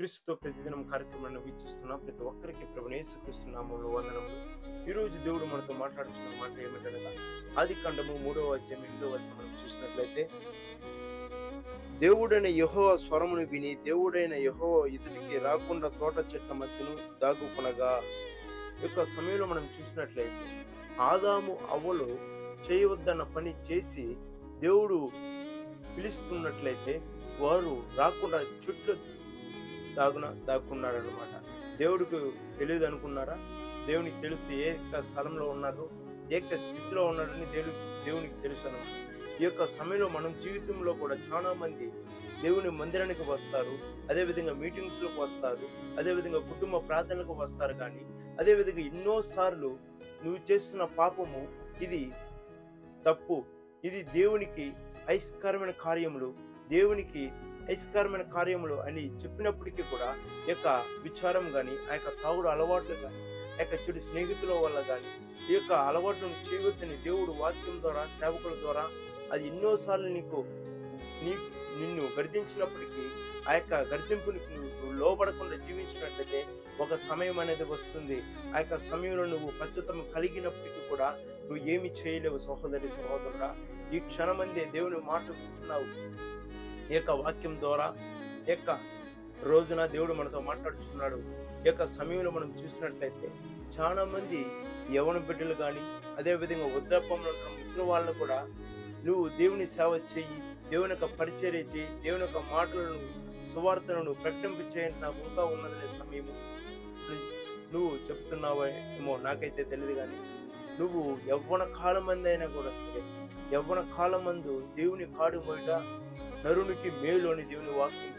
క్రీస్తుతో ప్రతిదినం కార్యక్రమాన్ని వీక్షిస్తున్నాం. ప్రతి ఒక్కరికి ప్రభువైన యేసుక్రీస్తు నామములో వందనములు. ఈరోజు దేవుడు మనతో మాట్లాడుతున్న మాట ఏమిటనగా, ఆదికాండము 3వ అధ్యాయం 8వ వచనం మనం చూసినట్లయితే, దేవుడైన యెహోవా స్వరమును విని దేవుడైన యెహోవా ఎదుటికి రాకుండా తోట చెట్ల మధ్యను దాగుకొనగా. యొక్క సమయంలో మనం చూసినట్లయితే, ఆదాము అవ్వలు చేయవద్దన్న పని చేసి దేవుడు పిలుస్తున్నట్లయితే వారు రాకుండా చెట్లు దాక్కున్నారనమాట. దేవుడికి తెలియదు అనుకున్నారా? దేవునికి తెలిస్తే ఏ స్థలంలో ఉన్నారు, ఏ స్థితిలో ఉన్నారని దేవునికి తెలుసు అనమాట. ఈ యొక్క సమయంలో మనం జీవితంలో కూడా చాలా మంది దేవుని మందిరానికి వస్తారు, అదేవిధంగా మీటింగ్స్లోకి వస్తారు, అదేవిధంగా కుటుంబ ప్రార్థనలకు వస్తారు. కానీ అదేవిధంగా ఎన్నోసార్లు నువ్వు చేస్తున్న పాపము ఇది తప్పు, ఇది దేవునికి అయిష్కరమైన కార్యములు, దేవునికి అయిష్కరమైన కార్యములు అని చెప్పినప్పటికీ కూడా ఈ యొక్క విచారం కానీ, ఆ యొక్క తాగుడు అలవాట్లు కానీ, ఆ యొక్క చెడు స్నేహితుల వల్ల కానీ ఈ యొక్క అలవాట్లను చేయవద్దని దేవుడు వాక్యం ద్వారా, సేవకుల ద్వారా అది ఎన్నోసార్లు నిన్ను గర్దించినప్పటికీ ఆ యొక్క గర్దింపునికి నువ్వు లోబడకుండా జీవించినట్లయితే ఒక సమయం అనేది వస్తుంది. ఆ యొక్క సమయంలో నువ్వు పశ్చాత్తాపం కలిగినప్పటికీ కూడా నువ్వు ఏమి చేయలేవు. సహోదరి సహోదరుడా, ఈ క్షణమందే దేవుని మాట వింటున్నావు. ఈ యొక్క వాక్యం ద్వారా ఈ యొక్క రోజున దేవుడు మనతో మాట్లాడుతున్నాడు. ఈ యొక్క సమయంలో మనం చూసినట్లయితే చాలా మంది యవన బిడ్డలు కానీ, అదేవిధంగా వృద్ధాప్యంలో ఉన్న ముసలి వాళ్ళను కూడా నువ్వు దేవుని సేవ చేయి, దేవుని యొక్క పరిచర్య చేయి, దేవుని యొక్క మాటలను, సువార్తలను ప్రకటింపచేయండి, నాకు ఇంకా ఉన్నదనే సమయము నువ్వు చెప్తున్నావేమో నాకైతే తెలియదు. కానీ నువ్వు యవ్వన కాలం మంది అయినా కూడా సరే, యవ్వన కాలం మందు దేవుని కాడు మొదట నరునికి మేలు అని దేవుని వాక్యం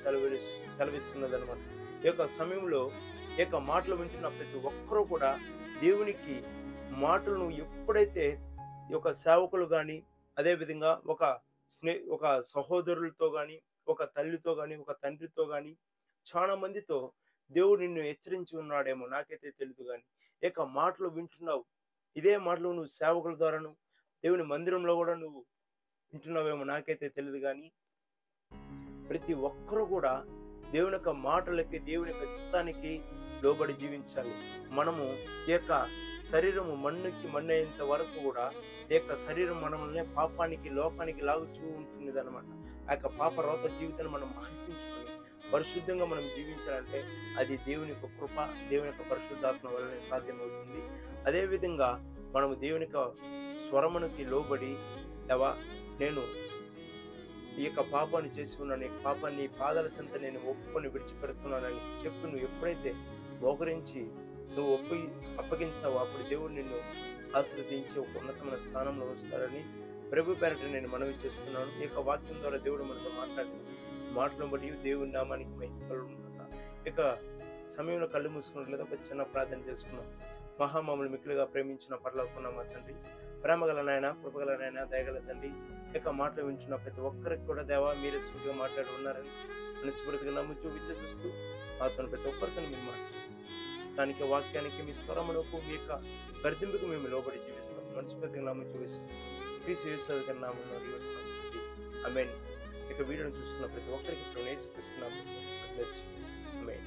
సెలవిస్తున్నది అనమాట. ఈ యొక్క సమయంలో ఈ యొక్క మాటలు వింటున్న ప్రతి ఒక్కరూ కూడా దేవునికి మాటలను ఎప్పుడైతే ఈ యొక్క సేవకులు కానీ, అదేవిధంగా ఒక సహోదరులతో కానీ, ఒక తల్లితో కానీ, ఒక తండ్రితో కానీ, చాలా మందితో దేవుడు నిన్ను హెచ్చరించి ఉన్నాడేమో నాకైతే తెలియదు. కానీ ఈ యొక్క మాటలు వింటున్నావు, ఇదే మాటలు నువ్వు సేవకుల ద్వారాను దేవుని మందిరంలో కూడా నువ్వు వింటున్నావేమో నాకైతే తెలియదు. కానీ ప్రతి ఒక్కరూ కూడా దేవుని యొక్క మాటలకి, దేవుని యొక్క చిత్తానికి లోబడి జీవించాలి. మనము ఈ యొక్క శరీరము మన్ను అయ్యేంత వరకు కూడా ఈ యొక్క శరీరం మనల్ని పాపానికి, లోకానికి లాగుచూ ఉంటున్నది అనమాట. ఆ యొక్క పాప రోత జీవితాన్ని మనం ఆశించుకొని పరిశుద్ధంగా మనం జీవించాలంటే అది దేవుని యొక్క కృప, దేవుని యొక్క పరిశుద్ధాత్మ వల్లనే సాధ్యమవుతుంది. అదేవిధంగా మనము దేవుని యొక్క స్వరమునికి లోబడి, దేవా నేను ఈ యొక్క పాపాన్ని చేసి ఉన్నాను, ఈ పాపాన్ని పాదాల చెంత నేను ఒప్పుకొని విడిచిపెడుతున్నానని చెప్పి నువ్వు ఎప్పుడైతే మోకరించి నువ్వు అప్పగించావో అప్పుడు దేవుడు నిన్ను ఆశీర్వదించి ఒక ఉన్నతమైన స్థానంలో వస్తాడని ప్రభు పేరట నేను మనవి చేస్తున్నాను. ఈ యొక్క వాక్యం ద్వారా దేవుడు మనతో మాటలను బట్టి దేవుని నామానికి మహిమ. ఇక సమయంలో కళ్ళు మూసుకున్నట్లయితే ఒక చిన్న ప్రార్థన చేసుకున్నాం. మహామములు మిక్కులుగా ప్రేమించిన పరలోకమున్న మా తండ్రి, ప్రేమగల నాయన, కృపగల నాయన, దయగల తండ్రి, యొక్క మాటలు వింటున్న ప్రతి ఒక్కరికి కూడా దేవా మీరే సూటిగా మాట్లాడి ఉన్నారని మనస్ఫూర్తిగా నమ్ముతూ విశ్వసిస్తూ మాతో ప్రతి ఒక్కరితో మీరు మాట్లాడు. దానికి వాక్యానికి, మీ స్వరమునకు, మీ యొక్క గర్దింపుకు మేము లోబడి జీవిస్తాం. మనస్ఫూర్తిగా నమ్ముతూ విశ్వసిస్తాం. క్రీస్తు యేసు నామములో ఆమేన్. ఇక వీడియోను చూస్తున్న ప్రతి ఒక్కరికి యేసుక్రీస్తు నామములో ఆమేన్.